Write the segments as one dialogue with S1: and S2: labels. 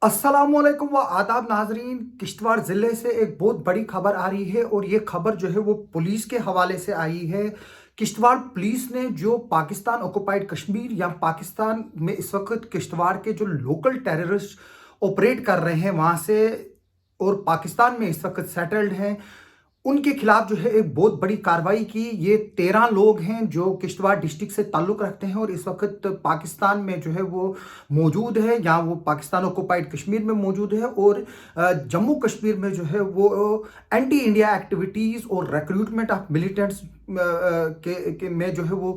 S1: अस्सलामुअलैकुम व आदाब नाजरीन। किश्तवाड़ ज़िले से एक बहुत बड़ी खबर आ रही है और ये खबर जो है वो पुलिस के हवाले से आई है। किश्तवाड़ पुलिस ने जो पाकिस्तान ऑक्युपाइड कश्मीर या पाकिस्तान में इस वक्त किश्तवाड़ के जो लोकल टेररिस्ट ऑपरेट कर रहे हैं वहाँ से और पाकिस्तान में इस वक्त सेटल्ड हैं, उनके खिलाफ जो है एक बहुत बड़ी कार्रवाई की। ये 13 लोग हैं जो किश्तवाड़ डिस्ट्रिक्ट से ताल्लुक़ रखते हैं और इस वक्त पाकिस्तान में जो है वो मौजूद है, या वो पाकिस्तान ऑक्युपाइड कश्मीर में मौजूद है और जम्मू कश्मीर में जो है वो एंटी इंडिया एक्टिविटीज़ और रिक्रूटमेंट ऑफ मिलिटेंट्स में जो है वो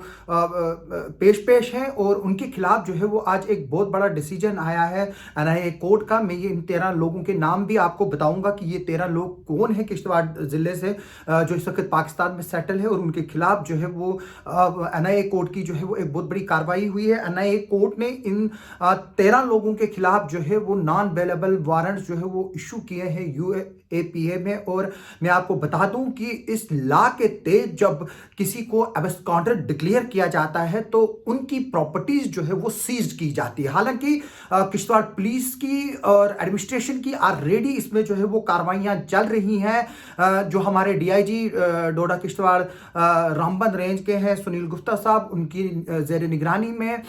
S1: पेश हैं और उनके खिलाफ जो है वो आज एक बहुत बड़ा डिसीजन आया है एनआईए कोर्ट का। मैं ये इन 13 लोगों के नाम भी आपको बताऊंगा कि ये 13 लोग कौन है किश्तवाड़ ज़िले से जो इस वक्त पाकिस्तान में सेटल है और उनके खिलाफ जो है वो एनआईए कोर्ट की जो है वो एक बहुत बड़ी कार्रवाई हुई है। एनआईए कोर्ट ने इन 13 लोगों के खिलाफ जो है वो नॉन बेलेबल वारंट्स जो है वो इशू किए हैं यूएपीए में। और मैं आपको बता दूं कि इस लॉ के तहत जब किसी को एब्सकॉन्डर डिक्लेयर किया जाता है तो उनकी प्रॉपर्टीज जो है वो सीज की जाती है। हालांकि किश्तवाड़ पुलिस की और एडमिनिस्ट्रेशन की ऑलरेडी इसमें जो है वो कार्रवाइयां चल रही हैं। जो हमारे डीआईजी डोडा किश्तवाड़ रामबंद रेंज के हैं सुनील गुप्ता साहब, उनकी जेर निगरानी में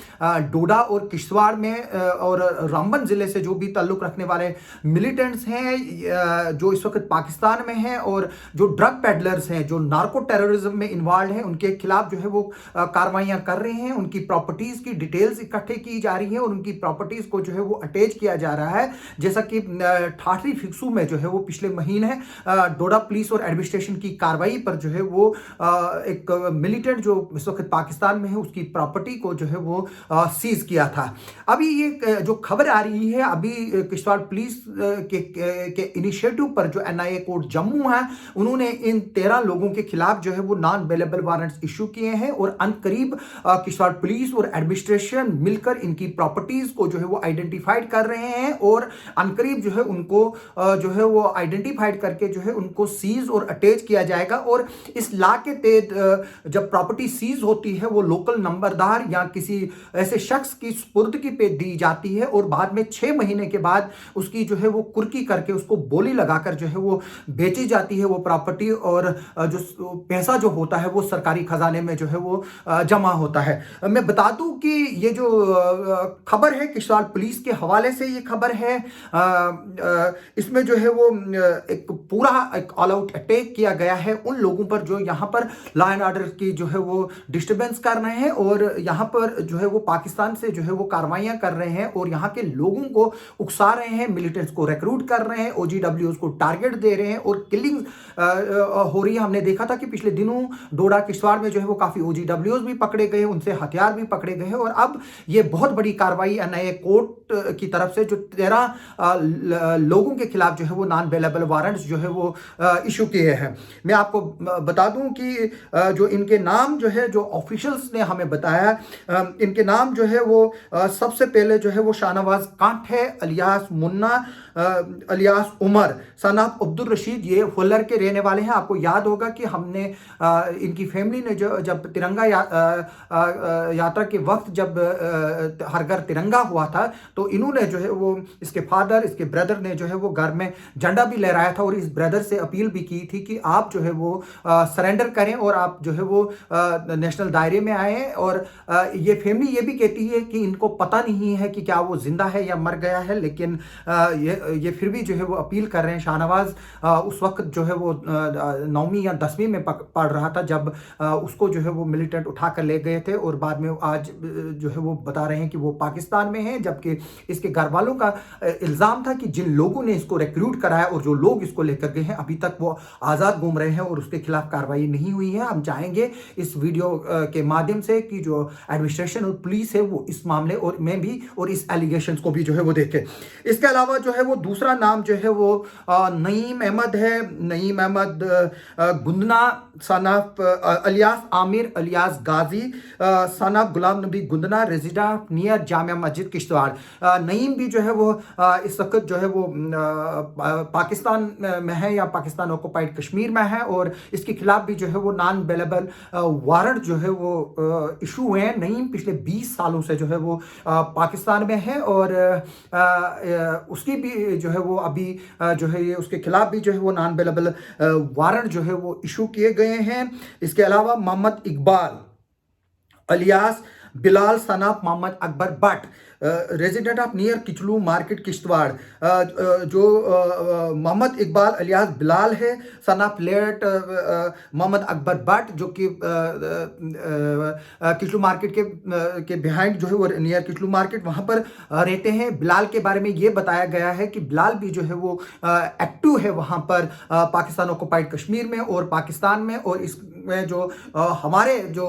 S1: डोडा और किश्तवाड़ में और रामबंद जिले से जो भी ताल्लुक रखने वाले मिलिटेंट्स हैं जो इस वक्त पाकिस्तान में हैं और जो ड्रग पेडलर्स हैं जो नार्को टेररिज्म में इन्वॉल्व हैं, उनके खिलाफ जो है वो कार्रवाइयां कर रहे हैं। उनकी प्रॉपर्टीज की डिटेल्स इकट्ठे की जा रही है और उनकी प्रॉपर्टीज को जो है वो अटैच किया जा रहा है। जैसा कि ठाठरी फिक्सू में जो है वो पिछले महीने डोडा पुलिस और एडमिनिस्ट्रेशन की कार्रवाई पर जो है वो एक मिलिटेंट जो इस वक्त पाकिस्तान में है उसकी प्रॉपर्टी को जो है वो सीज किया था। अभी ये जो खबर आ रही है, अभी किश्तवाड़ पुलिस के इनिशिएटिव पर जो एनआईए कोर्ट जम्मू है उन्होंने इन 13 लोगों के खिलाफ जो है वो नॉन बेलेबल वारंट्स इशू किए हैं और अनकरीब किश्तवाड़ पुलिस और एडमिनिस्ट्रेशन मिलकर इनकी प्रॉपर्टीज को जो है वो आइडेंटिफाइड कर रहे हैं और अनकरीब जो है उनको जो है वो आइडेंटिफाइड करके जो है उनको सीज और अटैच किया जाएगा। और इस लॉ के तहत जब प्रॉपर्टी सीज होती है वो लोकल नंबरदार या किसी ऐसे शख्स की सुपुर्दगी पे दी जाती है और बाद में 6 महीने के बाद उसकी जो है वो कुर्की करके उसको बोली लगाकर जो है वो बेची जाती है वो प्रॉपर्टी और जो पैसा जो होता है वो सरकारी खजाने में जो है वो जमा होता है। मैं बता दूं कि ये जो खबर है किश्तवाड़ पुलिस के हवाले से ये खबर है, इसमें जो है वो एक पूरा एक ऑल आउट अटैक किया गया है उन लोगों पर जो यहाँ पर लॉ एंड ऑर्डर की जो है वो डिस्टर्बेंस कर रहे हैं और यहाँ पर जो है वो पाकिस्तान से जो है वो कार्रवाइयां कर रहे हैं और यहाँ के लोगों को उकसा रहे हैं, मिलिटेंट्स को रिक्रूट कर रहे हैं, ओजीडब्ल्यूज को टारगेट दे रहे हैं और किलिंग हो रही है। हमने देखा था कि पिछले दिनों डोडा किश्तवाड़ में जो है वो काफी ओजीडब्ल्यूज भी पकड़े गए, उनसे हथियार भी पकड़े गए और अब ये बहुत बड़ी कार्रवाई एनआईए कोर्ट की तरफ से जो 13 लोगों के खिलाफ जो है वो नॉन बेलेबल वारंट्स जो है वो इशू किए हैं। मैं आपको बता दूं कि जो इनके नाम जो है जो ऑफिशियल्स ने हमें बताया, इनके नाम जो है वो सबसे पहले जो है वो शाहनवाज कांट है, alias Munna, alias Umar, son of Abdul Rashid, ये हुल्लर के रहने वाले हैं। आपको याद होगा कि हमने इनकी फैमिली ने जो जब तिरंगा यात्रा के वक्त जब हर घर तिरंगा हुआ था तो इन्होंने जो है वो इसके फादर इसके ब्रदर ने जो है वो घर में झंडा भी लहराया था और इस ब्रदर से अपील भी की थी कि आप जो है वो सरेंडर करें और आप जो है वो नेशनल दायरे में आए। और ये फैमिली ये भी कहती है कि इनको पता नहीं है कि क्या वो जिंदा है या मर गया है, लेकिन ये फिर भी जो है वो अपील कर रहे हैं। शाहनवाज उस वक्त जो है वो 9वीं या 10वीं में पढ़ रहा था जब उसको जो है वो मिलिटेंट उठा कर ले गए थे और बाद में आज जो है वो बता रहे हैं कि वो पाकिस्तान में है, जबकि इसके घर वालों का इल्ज़ाम था कि जिन लोगों ने इसको रिक्रूट कराया और जो लोग इसको लेकर गए हैं अभी तक वो आज़ाद घूम रहे हैं और उसके खिलाफ कार्रवाई नहीं हुई है। हम चाहेंगे इस वीडियो के माध्यम से कि जो एडमिनिस्ट्रेशन और पुलिस है वो इस मामले और में भी और इस एलिगेशंस को भी जो है वो देखे। इसके अलावा जो है वो दूसरा नाम जो है वो नईम अहमद है, नईम अहमद गुंदना सनाफ अलियास आमिर अलियास गाजी सनाफ गुलाम नबी गुंदना रेजिडेंट नियर जामिया मस्जिद किश्तवाड़। नईम भी जो है वो इस वक्त जो है वो पाकिस्तान में है या पाकिस्तान ऑक्युपाइड कश्मीर में है, और इसके खिलाफ भी जो है वो नॉन बेलेबल वारंट जो है वो इशू हुए हैं। नईम पिछले 20 सालों से जो है वो पाकिस्तान में है, और उसकी भी जो है वो अभी जो है ये उसके खिलाफ भी जो है वो नॉन बेलेबल वारंट जो है वो इशू किए गए हैं। इसके अलावा Mohammad Iqbal alias Bilal son of Mohammad Akbar Bhat resident of near Kichlu market Kishtwar, जो मोहम्मद इकबाल अलियास बिलाल है सनाफ लेट मोहम्मद अकबर भट्ट, जो कि किचलू मार्केट के बिहाइंड जो है वो नियर किचलू मार्केट वहाँ पर रहते हैं। बिलाल के बारे में ये बताया गया है कि बिलाल भी जो है वो एक्टिव है वहाँ पर पाकिस्तान ऑक्युपाइड कश्मीर में और पाकिस्तान में, और इसमें जो हमारे जो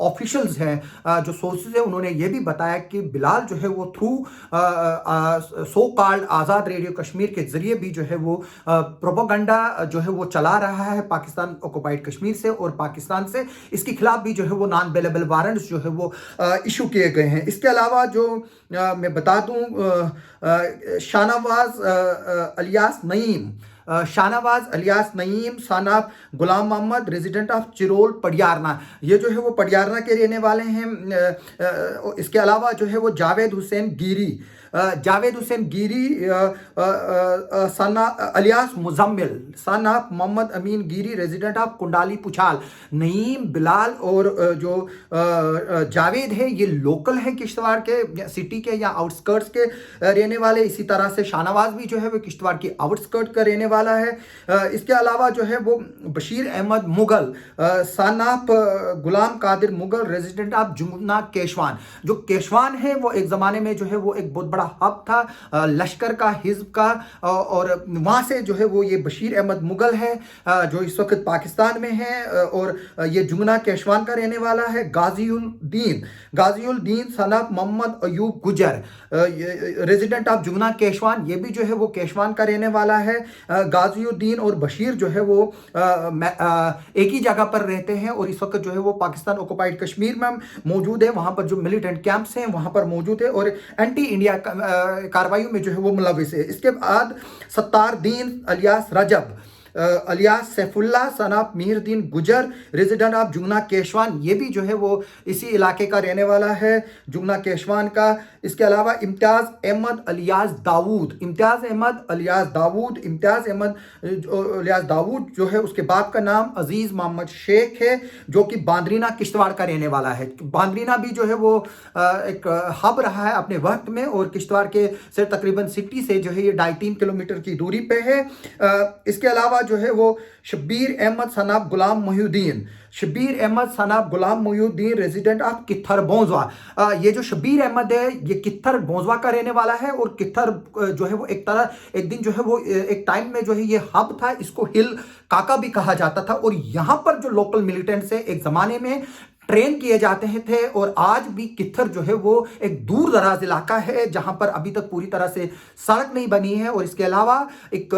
S1: ऑफिशियल्स हैं, जो सोर्सेज हैं, उन्होंने ये भी बताया कि बिलाल जो है वो थ्रू सो कॉल्ड आज़ाद रेडियो कश्मीर के जरिए भी जो है वो प्रोपेगेंडा जो है वो चला रहा है पाकिस्तान ऑक्युपाइड कश्मीर से और पाकिस्तान से। इसके खिलाफ भी जो है वो नॉन बेलेबल वारंट्स जो है वो इशू किए गए हैं। इसके अलावा जो मैं बता दूं Shahnawaz alias Naeem, Shahnawaz alias Naeem son of Ghulam Mohammad resident of Chirol Padiyarna, ये जो है वो पडियारना के रहने वाले हैं। इसके अलावा जो है वो Javed Hussain Giri, Javed Hussain Giri Sana alias Muzammil son of Mohammad Amin Giri resident of Kundali Puchhal. Naeem Bilal और जो जावेद है ये लोकल है किश्तवाड़ के सिटी के या आउटस्कर्ट्स के रहने वाले। इसी तरह से शाहनवाज भी जो है वो किश्तवाड़ की आउटस्कर्ट का रहने वाला है। इसके अलावा जो है वो बशीर अहमद मुगल सनाफ गुलाम कादिर मुगल रेजिडेंट ऑफ जुमना केशवान, जो केशवान है वो एक ज़माने में जो है वो एक बहुत बड़ा हब था लश्कर का, हिज्ब का, और वहाँ से जो है वो ये बशीर अहमद मुगल है जो इस वक्त पाकिस्तान में है, और ये जुमना केशवान का रहने वाला है। गाजीउल दीन सनाफ मोहम्मद अयूब गुजर रेजिडेंट ऑफ जुमना केशवान, ये भी जो है वो केशवान का रहने वाला है। गाजीउद्दीन और बशीर जो है वो एक ही जगह पर रहते हैं और इस वक्त जो है वो पाकिस्तान ऑक्युपाइड कश्मीर में मौजूद है। वहाँ पर जो मिलिटेंट कैंप्स हैं वहाँ पर मौजूद है और एंटी इंडिया कार्रवाइयों में जो है वो मुलविस है। इसके बाद सत्तारदीन अलियास रजब अलियास सैफुल्ला सनाफ मीरदीन गुजर रेजिडेंट ऑफ जुमना केशवान, ये भी जो है वो इसी इलाके का रहने वाला है, जुमना केशवान का। इसके अलावा इम्तियाज़ अहमद अलियास दाऊद, इम्तियाज़ अहमद अलियास दाऊद जो है उसके बाप का नाम अजीज़ मोहम्मद शेख है, जो कि बांद्रीना किश्तवाड़ का रहने वाला है। बांद्रीना भी जो है वो एक हब रहा है अपने वक्त में और किश्तवाड़ के से तकरीबन सिटी से जो है ये 2.5-3 किलोमीटर की दूरी पे है। इसके अलावा जो है वो शब्बीर अहमद सनाफ गुलाम मोहिउद्दीन, शब्बीर अहमद सनाफ गुलाम मोहिउद्दीन रेजिडेंट ऑफ कित्थर बोंजवा, ये जो शब्बीर अहमद है ये कित्थर बोंजवा का रहने वाला है और कित्थर जो है वो एक दिन जो है वो एक टाइम में जो है ये हब था, इसको हिल काका भी कहा जाता था और यहाँ पर जो लोकल मिलिटेंट्स है एक जमाने में ट्रेन किए जाते थे और आज भी कित्थर जो है वो एक दूर दराज इलाका है जहां पर अभी तक पूरी तरह से सड़क नहीं बनी है। और इसके अलावा एक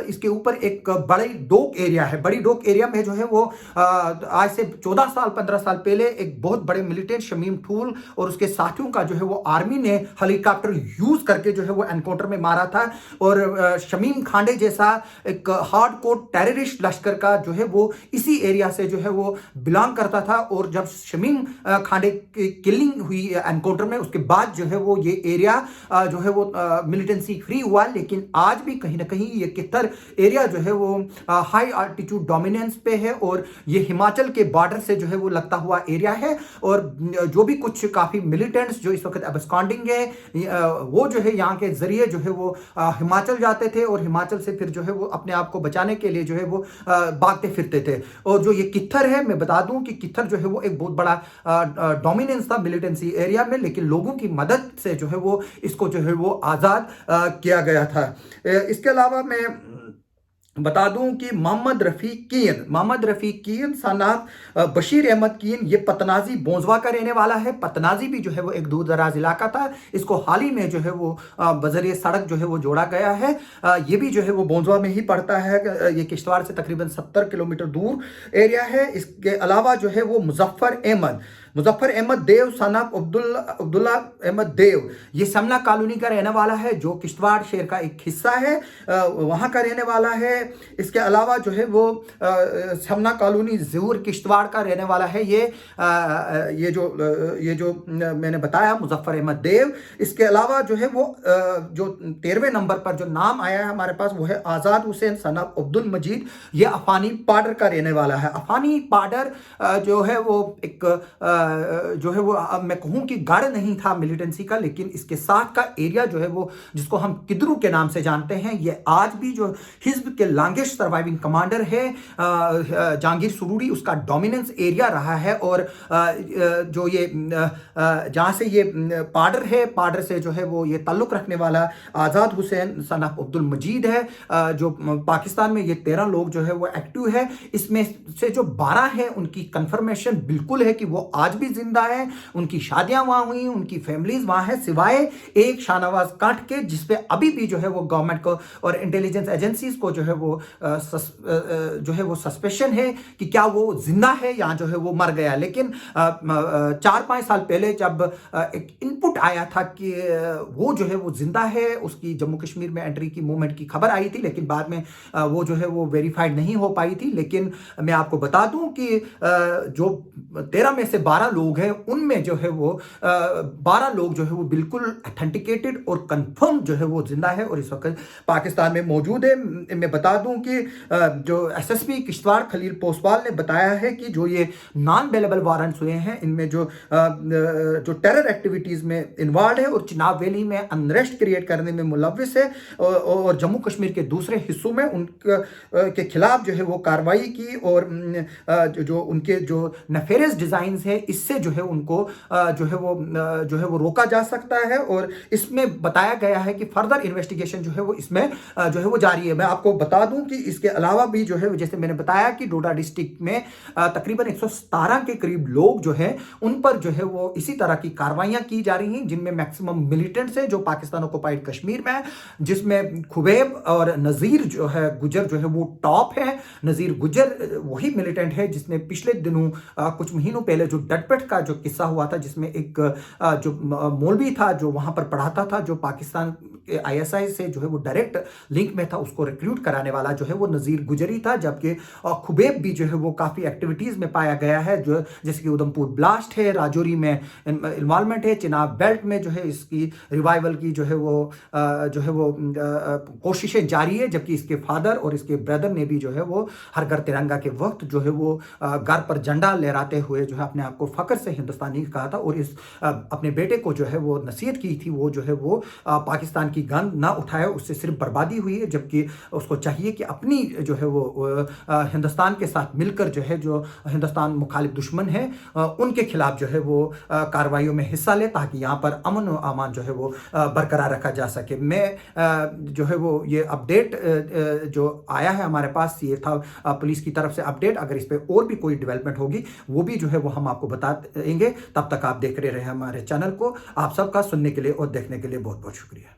S1: इसके ऊपर एक बड़ी डोक एरिया है। बड़ी डोक एरिया में जो है वो आज से 14-15 साल पहले एक बहुत बड़े मिलिटेंट शमीम ठूल और उसके साथियों का जो है वो आर्मी ने हेलीकॉप्टर यूज करके जो है वो एनकाउंटर में मारा था। और शमीम खांडे जैसा एक हार्डकोर टेररिस्ट लश्कर का जो है वो इसी एरिया से जो है वो बिलोंग करता था। और जब शमीम खांडे की किलिंग हुई एनकाउंटर में उसके बाद जो है वो ये एरिया जो है वो मिलिटेंसी फ्री हुआ, लेकिन आज भी कहीं ना कहीं ये कित्थर एरिया जो है वो हाई आल्टीट्यूड डोमिनेंस पे है और ये हिमाचल के बॉर्डर से जो है वो लगता हुआ एरिया है। और जो भी कुछ काफ़ी मिलिटेंट्स जो इस वक्त एब्सकॉन्डिंग है वो जो है यहाँ के जरिए जो है वो हिमाचल जाते थे और हिमाचल से फिर जो है वो अपने आप को बचाने के लिए जो है वो भागते फिरते थे। और जो ये कित्थर है मैं बता दूं कि कित्थर जो है वो एक बहुत बड़ा डोमिनेंस था मिलिटेंसी एरिया में, लेकिन लोगों की मदद से जो है वो इसको जो है वो आज़ाद किया गया था। इसके अलावा मैं बता दूं कि मोहम्मद रफ़ीक कीन सनात बशीर अहमद कीन ये पतनाजी बोंजवा का रहने वाला है। पतनाजी भी जो है वो एक दूर दराज इलाका था, इसको हाल ही में जो है वो बजरिए सड़क जो है वो जोड़ा गया है। ये भी जो है वो बोंजवा में ही पड़ता है। ये किश्तवाड़ से तकरीबन 70 किलोमीटर दूर एरिया है। इसके अलावा जो है वो मुजफ्फर अहमद देव सनाब अब्दुल्ला अहमद देव ये समना कॉलोनी का रहने वाला है, जो किश्तवाड़ शहर का एक हिस्सा है, वहाँ का रहने वाला है। इसके अलावा जो है वो समना कॉलोनी ज़हूर किश्तवाड़ का रहने वाला है। ये जो मैंने बताया मुजफ्फर अहमद देव। इसके अलावा जो है वो जो 13वें नंबर पर जो नाम आया है हमारे पास वो है आज़ाद हुसैन सनाब अब्दुल मजीद। ये अफानी पाडर का रहने वाला है। अफानी पाडर जो है वो एक जो है वो मैं कहूँ कि गढ़ नहीं था मिलिटेंसी का, लेकिन इसके साथ का एरिया जो है वो जिसको हम किदरू के नाम से जानते हैं, ये आज भी जो हिज्ब के लॉन्गेस्ट सर्वाइविंग कमांडर है जहांगीर सुरूरी, उसका डोमिनेंस एरिया रहा है। और जो ये जहाँ से ये पाडर है, पाडर से जो है वो ये ताल्लुक़ रखने वाला आज़ाद हुसैन सन ऑफ अब्दुल मजीद है। जो पाकिस्तान में ये 13 लोग जो है वो एक्टिव है। इसमें से जो 12 है उनकी कंफर्मेशन बिल्कुल है कि वो आज भी जिंदा है, उनकी शादियां वहां हुई, उनकी फैमिलीज वहां है, सिवाय एक शाहनवाज काट के जिसपे अभी भी जो है वो गवर्नमेंट को और इंटेलिजेंस एजेंसीज को जो है वो सस्पेशन है कि क्या वो जिंदा है या जो है वो मर गया। लेकिन 4-5 साल पहले जब एक इनपुट आया था कि वो जो है वो जिंदा है, उसकी जम्मू कश्मीर में एंट्री की मूवमेंट की खबर आई थी, लेकिन बाद में वो जो है वो वेरीफाइड नहीं हो पाई थी। लेकिन मैं आपको बता दूं कि जो 13 में से 12 लोग हैं, उनमें जो है वो 12 लोग जो है वो बिल्कुल ऑथेंटिकेटेड और कंफर्म जो है वो जिंदा है और इस वक्त पाकिस्तान में मौजूद है। मैं बता दूं कि जो एसएसपी किश्तवाड़ खलील पोसवाल ने बताया है कि जो ये नॉन बेलेबल वारंट्स हुए हैं, इनमें जो टेरर एक्टिविटीज में इन्वॉल्व है और चिनाब वैली में अनरेस्ट क्रिएट करने में मुलव्विस है और जम्मू कश्मीर के दूसरे हिस्सों में उनके खिलाफ जो है वो कार्रवाई की और जो उनके जो नेफेरियस डिजाइंस है, इससे जो है उनको जो है वो रोका जा सकता है। और इसमें बताया गया है कि फर्दर इन्वेस्टिगेशन जो है वो इसमें जो है वो जारी है। मैं आपको बता दूं कि इसके अलावा भी जो है जैसे मैंने बताया कि डोडा डिस्ट्रिक्ट में तकरीबन 117 के करीब लोग जो है उन पर जो है वो इसी तरह की कार्रवाइयां की जा रही हैं, जिनमें मैक्सिमम मिलिटेंट्स है जो पाकिस्तान ऑक्युपाइड कश्मीर में है, जिसमें खुबैब और नज़ीर जो है गुजर जो है वो टॉप है। नज़ीर गुजर वही मिलिटेंट है जिसने पिछले दिनों कुछ महीनों पहले जो डटपेट का जो किस्सा हुआ था, जिसमें एक जो मौलवी था जो वहां पर पढ़ाता था, जो पाकिस्तान के आईएसआई से जो है वो डायरेक्ट लिंक में था, उसको रिक्रूट कराने वाला जो है वो नज़ीर गुजरी था। जबकि खुबैब भी जो है वो काफ़ी एक्टिविटीज़ में पाया गया है, जो जैसे कि उधमपुर ब्लास्ट है, राजौरी में इन्वॉल्वमेंट है, चिनाब बेल्ट में जो है इसकी रिवाइवल की जो है वो कोशिशें जारी है। जबकि इसके फादर और इसके ब्रदर ने भी जो है वो हर घर तिरंगा के वक्त जो है वो घर पर झंडा लहराते हुए जो है अपने आप को फख्र से हिंदुस्तानी कहा था और इस अपने बेटे को जो है वो नसीहत की थी वो जो है वो पाकिस्तान की गन ना उठाए, उससे सिर्फ बर्बादी हुई है। जबकि उसको चाहिए कि अपनी जो है वो हिंदुस्तान के साथ मिलकर जो है जो हिंदुस्तान मुखालिफ दुश्मन है उनके खिलाफ जो है वो कार्रवाइयों में हिस्सा ले, ताकि यहाँ पर अमन और अमान जो है वो बरकरार रखा जा सके। मैं जो है वो ये अपडेट जो आया है हमारे पास, ये था पुलिस की तरफ से अपडेट। अगर इस पर और भी कोई डेवलपमेंट होगी वो भी जो है वो हम आपको बता देंगे। तब तक आप देख रहे हमारे चैनल को। आप सबका सुनने के लिए और देखने के लिए बहुत बहुत शुक्रिया।